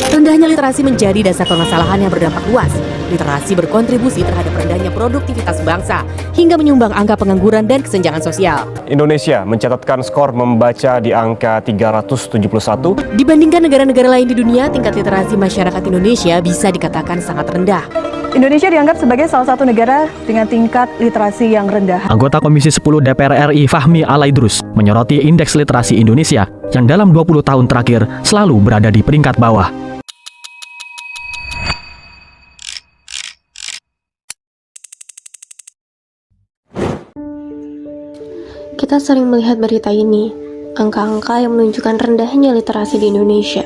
Rendahnya literasi menjadi dasar permasalahan yang berdampak luas. Literasi berkontribusi terhadap rendahnya produktivitas bangsa hingga menyumbang angka pengangguran dan kesenjangan sosial. Indonesia mencatatkan skor membaca di angka 371. Dibandingkan negara-negara lain di dunia, tingkat literasi masyarakat Indonesia bisa dikatakan sangat rendah. Indonesia dianggap sebagai salah satu negara dengan tingkat literasi yang rendah. Anggota Komisi 10 DPR RI Fahmi Alaidrus menyoroti indeks literasi Indonesia yang dalam 20 tahun terakhir selalu berada di peringkat bawah. Kita sering melihat berita ini, angka-angka yang menunjukkan rendahnya literasi di Indonesia.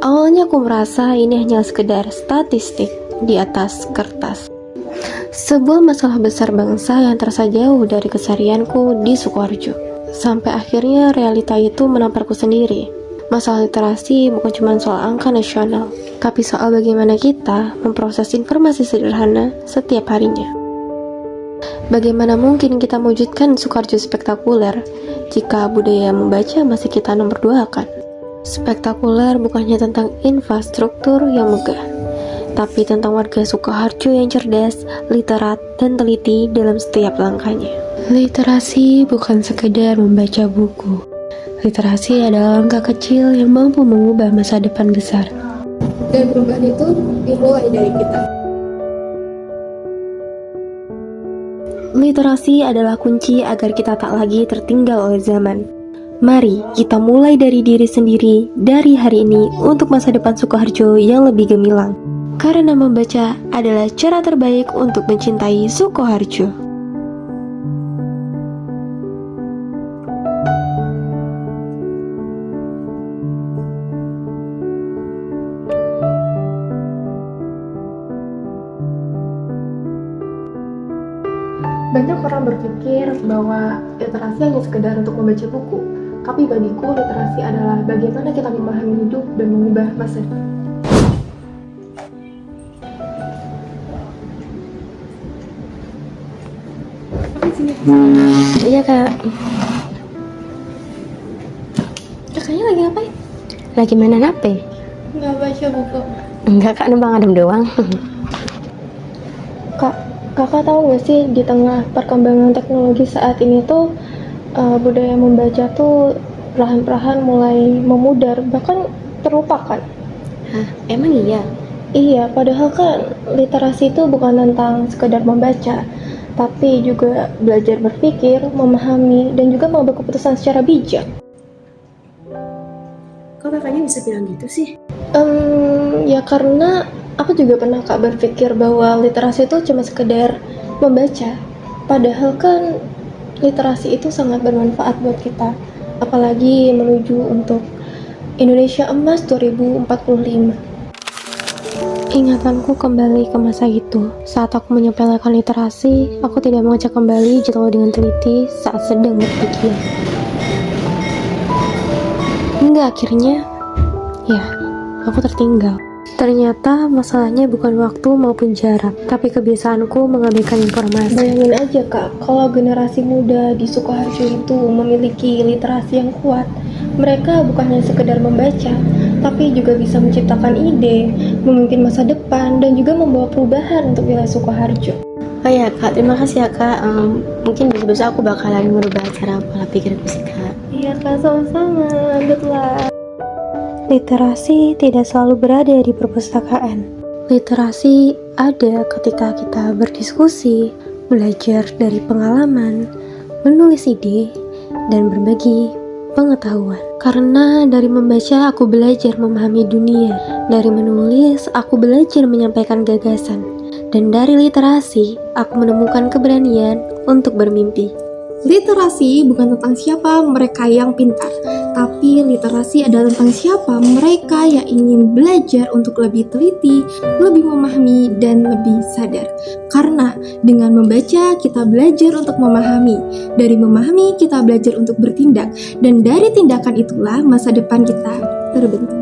Awalnya aku merasa ini hanya sekedar statistik di atas kertas. Sebuah masalah besar bangsa yang terasa jauh dari keseharianku di Sukoharjo. Sampai akhirnya realita itu menamparku sendiri. Masalah literasi bukan cuma soal angka nasional, tapi soal bagaimana kita memproses informasi sederhana setiap harinya. Bagaimana mungkin kita mewujudkan Sukoharjo spektakuler jika budaya membaca masih kita nomor 2-kan? Spektakuler bukannya tentang infrastruktur yang megah, tapi tentang warga Sukoharjo yang cerdas, literat, dan teliti dalam setiap langkahnya. Literasi bukan sekedar membaca buku. Literasi adalah langkah kecil yang mampu mengubah masa depan besar. Dan perubahan itu dimulai dari kita. Literasi adalah kunci agar kita tak lagi tertinggal oleh zaman. Mari kita mulai dari diri sendiri dari hari ini untuk masa depan Sukoharjo yang lebih gemilang. Karena membaca adalah cara terbaik untuk mencintai Sukoharjo. Banyak orang berpikir bahwa literasi hanya sekedar untuk membaca buku, tapi bagiku literasi adalah bagaimana kita memahami hidup dan mengubah masa depan. Iya kak. Kakaknya lagi ngapain? Lagi mainan HP? Nggak baca buku. Enggak kak, numpang adem doang. Kakak tahu nggak sih di tengah perkembangan teknologi saat ini tuh budaya membaca tuh perlahan-perlahan mulai memudar, bahkan terlupakan. Hah, emang iya? Iya, padahal kan literasi itu bukan tentang sekedar membaca, tapi juga belajar berpikir, memahami, dan juga mengambil keputusan secara bijak. Kok kakaknya bisa bilang gitu sih? Ya karena aku juga pernah kak berpikir bahwa literasi itu cuma sekedar membaca. Padahal kan literasi itu sangat bermanfaat buat kita. Apalagi menuju untuk Indonesia Emas 2045. Ingatanku kembali ke masa itu. Saat aku menyepelekan literasi, aku tidak mengecek kembali jadwal dengan teliti saat sedang berpikir. Hingga akhirnya, ya, aku tertinggal. Ternyata masalahnya bukan waktu maupun jarak, tapi kebiasaanku mengabaikan informasi. Bayangin aja kak, kalau generasi muda di Sukoharjo itu memiliki literasi yang kuat, mereka bukan hanya sekedar membaca, tapi juga bisa menciptakan ide, memimpin masa depan, dan juga membawa perubahan untuk wilayah Sukoharjo. Oh ya kak, terima kasih ya kak. Mungkin besok-besok aku bakalan merubah cara pola pikirku sih kak. Iya kak, sama-sama. Good luck. Literasi tidak selalu berada di perpustakaan. Literasi ada ketika kita berdiskusi, belajar dari pengalaman, menulis ide, dan berbagi pengetahuan. Karena dari membaca aku belajar memahami dunia, dari menulis aku belajar menyampaikan gagasan, dan dari literasi aku menemukan keberanian untuk bermimpi. Literasi bukan tentang siapa mereka yang pintar, tapi literasi adalah tentang siapa mereka yang ingin belajar untuk lebih teliti, lebih memahami, dan lebih sadar. Karena dengan membaca kita belajar untuk memahami, dari memahami kita belajar untuk bertindak, dan dari tindakan itulah masa depan kita terbentuk.